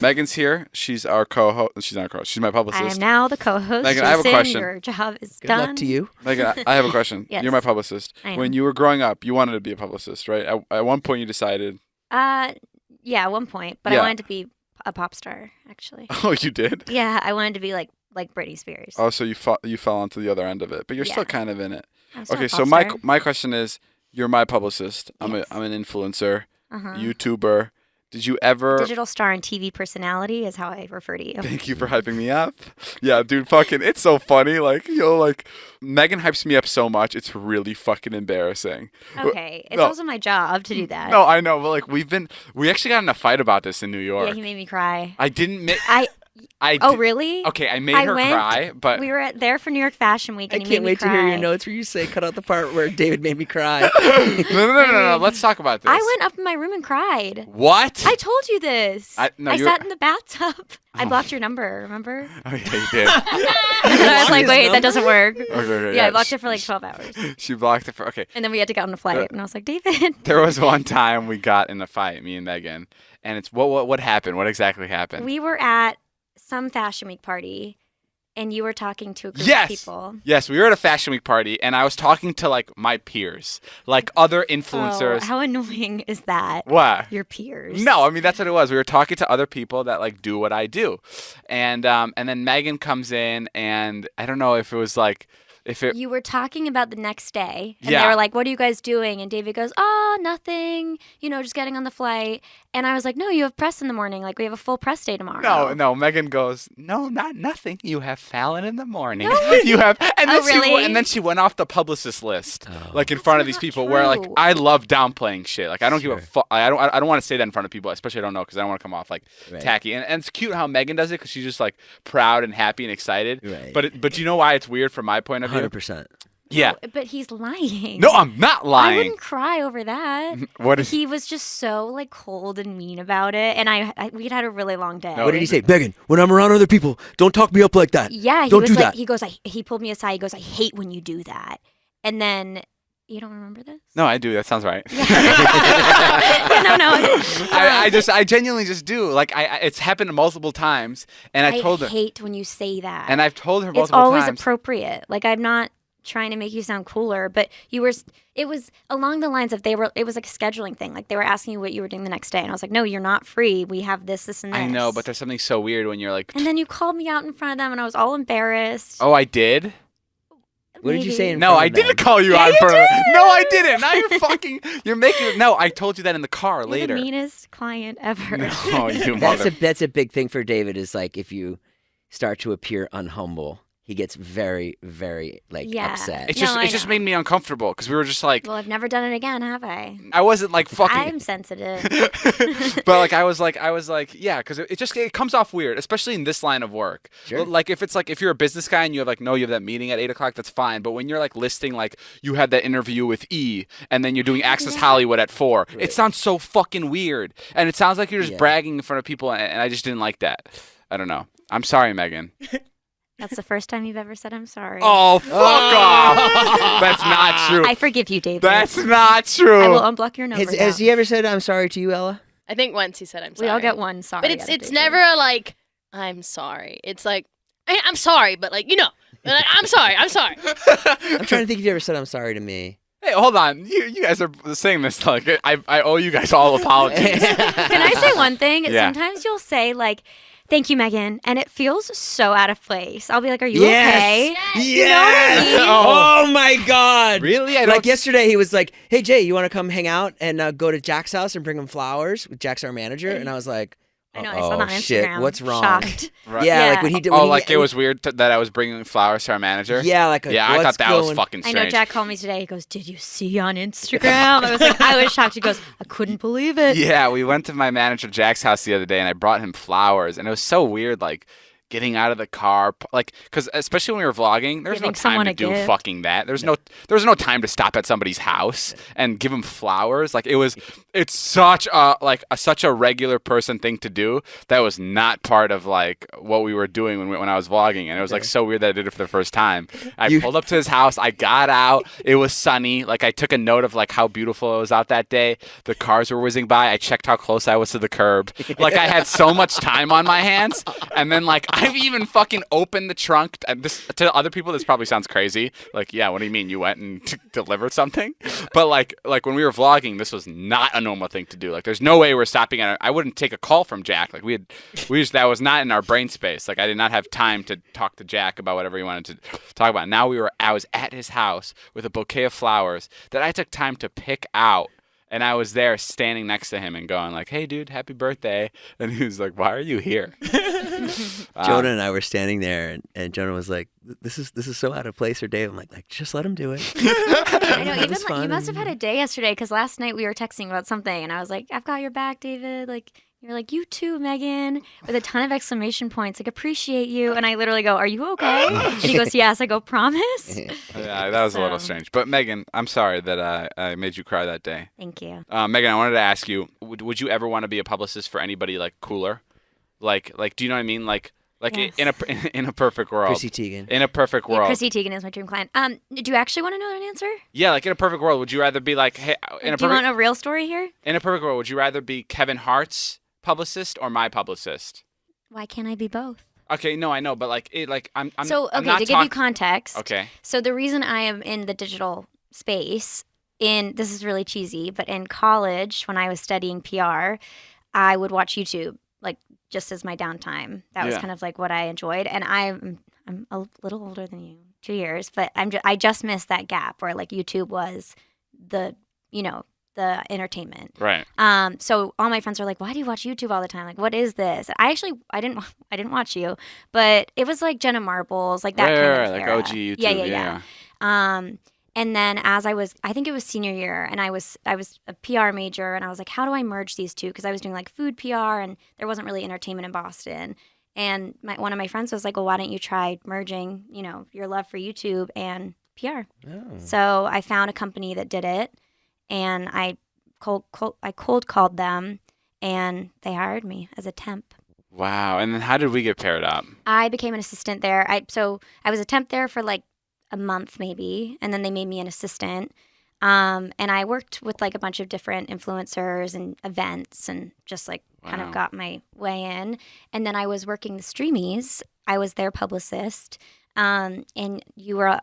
Megan's here. She's our co-host. She's not our co-host. She's my publicist. I am now the co-host. Megan, I have a question. Your job is Good done. luck to you. Megan, I have a question. Yes. You're my publicist. I am. When you were growing up, you wanted to be a publicist, right? At one point, you decided. Yeah, at one point, but Yeah. I wanted to be a pop star, actually. Oh, you did? Yeah, I wanted to be like Britney Spears. Oh, so you fell onto the other end of it, but you're still Yeah. kind of in it. I'm still Okay, a so pop my star. my question is, you're my publicist. Yes. I'm an influencer, Uh-huh. YouTuber. Did you ever? Digital star and TV personality is how I refer to you. Thank you for hyping me up. Yeah, dude, fucking, it's so funny. Like, Megan hypes me up so much, it's really fucking embarrassing. Okay, it's No. also my job to do that. No, I know, but like, we actually got in a fight about this in New York. Yeah, he made me cry. I didn't. Oh, really? Okay, I made I her went- cry, but We were there for New York Fashion Week, I and he can't made me wait to cry. hear your notes where you say cut out the part where David made me cry. no. Let's talk about this. I went up in my room and cried. What? I told you this. I sat in the bathtub. I blocked your number, remember? Oh yeah, you did. And then I was like, his wait, number? that doesn't work. Okay, Yeah, I blocked it for like 12 hours. She blocked it for. Okay, And then we had to get on a flight. And I was like, David. there was one time we got in a fight, me and Megan, and it's what happened? What exactly happened? We were at some Fashion Week party, and you were talking to a group Yes. of people. Yes, we were at a fashion week party, and I was talking to like my peers, like other influencers. Oh, how annoying is that? What? Your peers. No, I mean that's what it was. We were talking to other people that like do what I do, and then Megan comes in, and I don't know if it was like You were talking about the next day, and Yeah. they were like, "What are you guys doing?" And David goes, "Oh, nothing. Just getting on the flight." And I was like, "No, you have press in the morning. Like we have a full press day tomorrow." No. Megan goes, "No, not nothing. You have Fallon in the morning. No. You have." And then really? and then she went off the Publicist list, like in That's front of these not people. Where like true. I love downplaying shit. Like I don't give a Sure. fuck. I don't want to say that in front of people, especially I don't know because I don't want to come off like Right. tacky. And it's cute how Megan does it because she's just like proud and happy and excited. Right. But you know why it's weird from my point of view? 100%. Yeah. But he's lying. No, I'm not I lying. wouldn't cry over that. What is? He was just so like cold and mean about it, and we'd had a really long day. No. What did he say? Megan, when I'm around other people, don't talk me up like that. Yeah, he Don't was do like, that. he goes, he pulled me aside. He goes, I hate when you do that. And then you don't remember this? No, I do. That sounds right. Yeah, no. I genuinely just do. Like it's happened multiple times, and I told her, hate when you say that. and I've told her it's multiple always times. appropriate. Like I'm not trying to make you sound cooler, but it was along the lines of it was like a scheduling thing. Like they were asking you what you were doing the next day, and I was like, no, you're not free. We have this, and this. I know, but there's something so weird when you're like, And then you called me out in front of them, and I was all embarrassed. oh, I did. What did you say in No, front I of them? didn't call you Yeah, out you for. did. No, I didn't. Now you're making it. No, I told you that in the car You're later. the meanest client ever. No, you That's mother. that's a big thing for David is like if you start to appear unhumble, he gets very, very Yeah. upset. It's No, just I it just know. made me uncomfortable because we were just like, Well, I've never done it again, have I? I wasn't like fucking. I'm sensitive. But like I was like yeah, because it comes off weird, especially in this line of work. Sure. Like if you're a business guy and you have like you have that meeting at 8:00, that's fine. But when you're like listing like you had that interview with E and then you're doing Access Hollywood at 4, Right. it sounds so fucking weird, and it sounds like you're just Yeah. bragging in front of people, and I just didn't like that. I don't know. I'm sorry, Megan. That's the first time you've ever said I'm sorry. Oh, fuck off! That's not true. I forgive you, David. That's not true. I will unblock your number. Has he ever said I'm sorry to you, Ella? I think once he said I'm sorry. We all get one sorry. But out of it's David. never like I'm sorry. It's like I'm sorry, but like like, I'm sorry. I'm sorry. I'm trying to think if you ever said I'm sorry to me. Hey, hold on. You guys are saying this like I owe you guys all apologies. Can I say one thing? Yeah. Sometimes you'll say like, "Thank you, Megan," and it feels so out of place. I'll be like, "Are you Yes. okay?" Yes! You know what I mean? Oh my God! Really? I Like don't. yesterday, he was like, "Hey Jay, you want to come hang out and go to Jack's house and bring him flowers?" Jack's our manager, and I was like, I know. I saw that on shit, Instagram. what's wrong?" Shocked. Right. Yeah, Yeah. like when he did. Oh, when he- like it was weird that I was bringing flowers to our manager. Yeah, like Yeah, I thought what's that was going- fucking I strange. know. Jack called me today. He goes, "Did you see on Instagram?" I was shocked. He goes, "I couldn't believe it." Yeah, we went to my manager Jack's house the other day, and I brought him flowers, and it was so weird. Like, getting out of the car, like, because especially when we were vlogging, there's no Giving time someone to a do gift. fucking that. There's no time to stop at somebody's house and give them flowers. Like it's such a regular person thing to do that was not part of like what we were doing when I was vlogging, and it was like so weird that I did it for the first time. I pulled up to his house, I got out, it was sunny. Like I took a note of like how beautiful it was out that day. The cars were whizzing by. I checked how close I was to the curb. Like I had so much time on my hands, and then like I've even fucking opened the trunk. And this to other people, this probably sounds crazy. Like, yeah, what do you mean you went and delivered something? But like when we were vlogging, this was not a normal thing to do. Like, there's no way we're stopping at. I wouldn't take a call from Jack. Like that was not in our brain space. Like I did not have time to talk to Jack about whatever he wanted to talk about. Now I was at his house with a bouquet of flowers that I took time to pick out. And I was there standing next to him and going like, "Hey, dude, happy birthday!" And he was like, "Why are you here?" Jonah and I were standing there, and Jonah was like, "This is so out of place for Dave." I'm like, just let him do it. I know. It Even was fun. you must have had a day yesterday because last night we were texting about something, and I was like, "I've got your back, David." Like you're like, "You too, Megan," with a ton of exclamation points. Like, appreciate you. And I literally go, "Are you okay?" And he goes, "Yes." I go, "Promise." Yeah, that was a little So- strange. But Megan, I'm sorry that I made you cry that day. Thank you. Megan, I wanted to ask you: would you ever want to be a publicist for anybody like cooler? Like, do you know what I mean? Like Yes. in a perfect world. Chrissy Teigen. In a perfect Yeah, world. Chrissy Teigen is my dream client. Do you actually want to know an answer? Yeah, like in a perfect world, would you rather be like, hey, in a Do you perfect want a real story here? in a perfect world, would you rather be Kevin Hart's publicist or my publicist? Why can't I be both? Okay, no, I know, but like I'm So, I'm okay, not to give you talk- context. Okay. So the reason I am in the digital space, this is really cheesy, but in college when I was studying PR, I would watch YouTube like just as my downtime. That was Yeah. kind of like what I enjoyed, and I'm a little older than you, 2 years, but I just missed that gap where like YouTube was the the entertainment. Right. So all my friends were like, "Why do you watch YouTube all the time? Like, what is this?" I didn't watch you, but it was like Jenna Marbles, like that Right, kind right, of like era. OG YouTube. Yeah. And then I think it was senior year, and I was a PR major, and I was like, how do I merge these two? Because I was doing like food PR, and there wasn't really entertainment in Boston. And one of my friends was like, well, why don't you try merging, your love for YouTube and PR? Oh. So I found a company that did it, and I cold called them, and they hired me as a temp. Wow. And then how did we get paired up? I became an assistant there. So I was a temp there for like a month maybe, and then they made me an assistant. And I worked with like a bunch of different influencers and events, and just like kind Wow. of got my way in. And then I was working the Streamies. I was their publicist. And you were,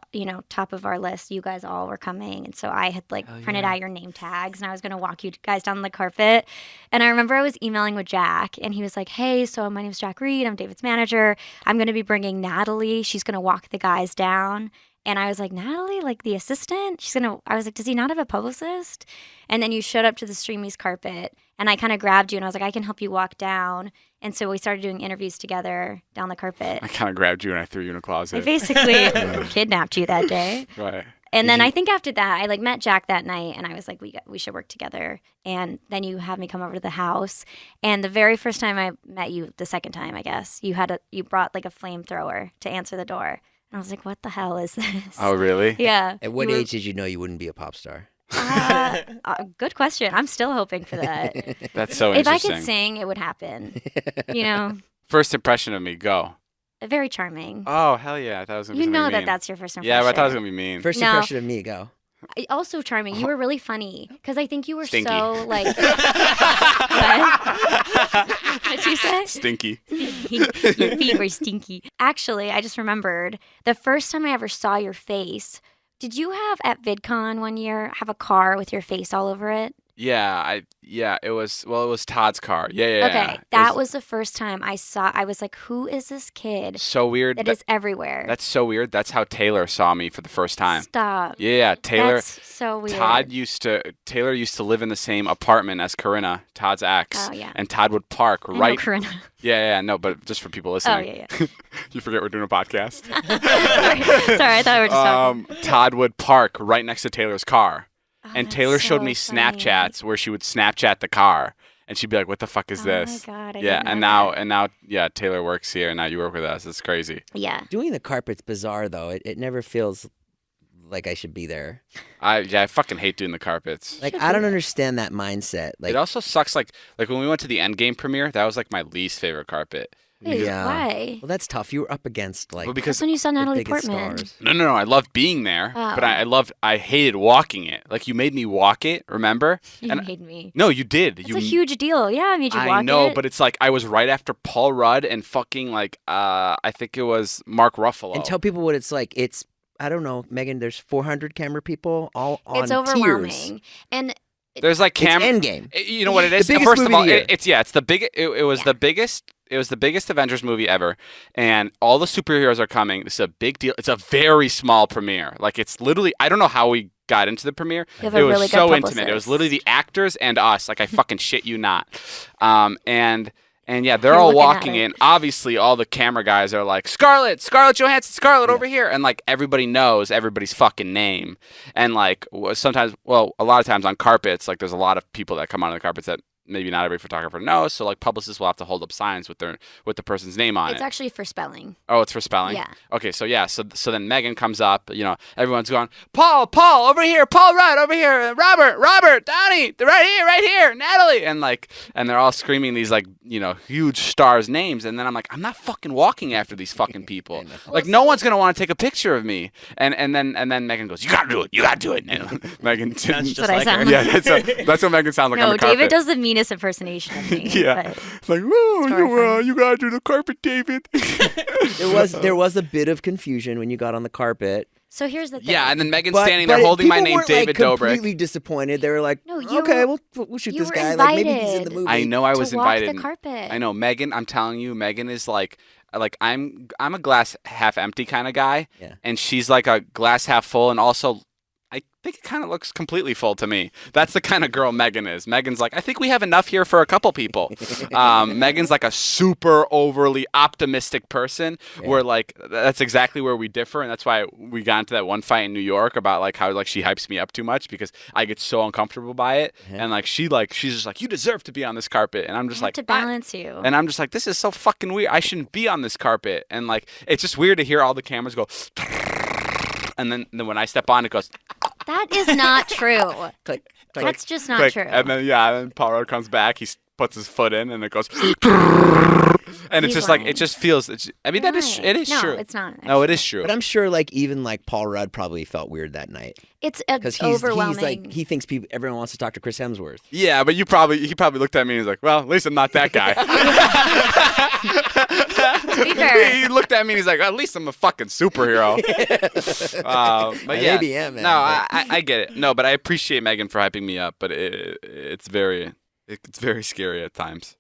top of our list. You guys all were coming. And so I had like Hell printed yeah. out your name tags, and I was going to walk you guys down the carpet. And I remember I was emailing with Jack, and he was like, "Hey, so my name's Jack Reed. I'm David's manager. I'm going to be bringing Natalie. She's going to walk the guys down." And I was like, "Natalie, like the assistant? I was like, does he not have a publicist?" And then you showed up to the Streamies carpet, and I kind of grabbed you, and I was like, "I can help you walk down." And so we started doing interviews together down the carpet. I kind of grabbed you and I threw you in a I closet. basically kidnapped you that day. Right. And Did then you- I think after that, I like met Jack that night, and I was like, we should work together. And then you had me come over to the house. And the very first time I met you, the second time, I guess, you brought like a flamethrower to answer the door. And I was like, what the hell is this? Oh, really? Yeah. At what You were- age did you know you wouldn't be a pop star? Good question. I'm still hoping for that. That's so If I interesting. could sing, it would happen. First impression of me, go. Very charming. Oh, hell yeah. I thought it was going to be You know something that mean. that's your first impression. Yeah, but I thought it was going to be mean. First No. impression of me, go. Also charming. You were really funny because I think you were Stinky. so like. What did you say? Stinky. Your feet were stinky. Actually, I just remembered the first time I ever saw your face. Did you have at VidCon one year have a car with your face all over it? It was Todd's car. Yeah. Okay, It that was the first time I saw. I was like, "Who is this kid so weird. that is everywhere?" That's so weird. That's how Taylor saw me for the first time. Stop. Yeah, Taylor. That's so weird. Taylor used to live in the same apartment as Corinna, Todd's ex. Oh, yeah. And Todd would park I know right. Corinna. Yeah, no, but just for people listening. yeah. You forget we're doing a podcast. Sorry, I thought we were just talking. Todd would park right next to Taylor's car. Oh, And that's Taylor showed so me funny. Snapchats where she would Snapchat the car. and she'd be like, "What the fuck is Oh this?" my God, I Yeah, didn't know and that. now, Taylor works here, and now you work with us. It's crazy. Yeah. Doing the carpet's bizarre though. It never feels like I should be there. I fucking hate doing the carpets. Like I don't understand that mindset. Like It also sucks. Like when we went to the Endgame premiere, that was like my least favorite carpet. Wait, Yeah. why? well, that's tough. You were up against like Well, That's because when you saw the Natalie biggest Portman. stars. no, I loved being there, but Oh. I hated walking it. Like you made me walk it. Remember? You And- made me. No, you did. It's you a huge deal. Yeah, I made you walk I know, it. but it's like I was right after Paul Rudd and fucking like I think it was Mark Ruffalo. And tell people what it's like. It's I don't know, Megan. There's 400 camera people all on It's overwhelming. And There's like It's camera. Endgame. You know what it is? The biggest First of movie all, of the year. it's the big. It was the biggest. It was the biggest Avengers movie ever, and all the superheroes are coming. This is a big deal. It's a very small premiere. Like it's literally. I don't know how we got into the premiere. You have a It was really good so intimate. It was publicist. literally the actors and us. Like I fucking shit you not. And yeah, they're You're all looking at walking it. in. Obviously, all the camera guys are like, Scarlett Johansson, Scarlett over here. And like everybody knows everybody's fucking name. And like sometimes, well, a lot of times on carpets, like there's a lot of people that come on the carpets that maybe not every photographer knows. So like publicists will have to hold up signs with the person's name on it's it. actually for spelling. Oh, it's for spelling? Yeah. Okay, so yeah, so then Megan comes up, everyone's going, Paul, over here, Paul Rudd, over here, Robert, Downey, they're right here, Natalie, and they're all screaming these like, huge stars' names, and then I'm like, I'm not fucking walking after these fucking people. Like no one's gonna want to take a picture of me. And then Megan goes, you gotta do it. And Megan That's what I sound yeah, like. that's what Megan sounds like on No, the carpet. David does the meanest impersonation of me. Yeah. but- It's like, whoa, horrifying. you gotta do the carpet, David. There was a bit of confusion when you got on the carpet. So here's the thing. Yeah, and then Megan's But, standing there holding my people name, weren't, David like, Dobrik. completely disappointed. They were like, No, you okay, were- we'll shoot you this were guy. Like maybe he's in the invited. movie. I know I was to walk invited. the carpet. I know Megan. I'm telling you, Megan is like I'm a glass half empty kind of guy, Yeah. and she's like a glass half full, and also I think it kind of looks completely full to me. That's the kind of girl Megan is. Megan's like, I think we have enough here for a couple people. Megan's like a super overly optimistic person, where like that's exactly where we differ, and that's why we got into that one fight in New York about like how like she hypes me up too much because I get so uncomfortable by it, and like she's just like, you deserve to be on this carpet, and I'm just I have like, to balance you. and I'm just like, this is so fucking weird. I shouldn't be on this carpet. And like, it's just weird to hear all the cameras go, and then when I step on, it goes That is not true. Click, click. That's just not click, true. and then Paul Rudd comes back. He puts his foot in, and it goes, and it's He's just like lying. it just feels. I mean, that is Right. it is no, true. it's not. No, it is true. But I'm sure like even like Paul Rudd probably felt weird that night It's because he's overwhelming. like he thinks everyone wants to talk to Chris Hemsworth. Yeah, but he probably looked at me and was like, well, at least I'm not that guy. To be fair. He looked at me and he's like, at least I'm a fucking superhero. But I yeah, maybe am, man, no, but- I get it. No, but I appreciate Megan for hyping me up, but it's very scary at times.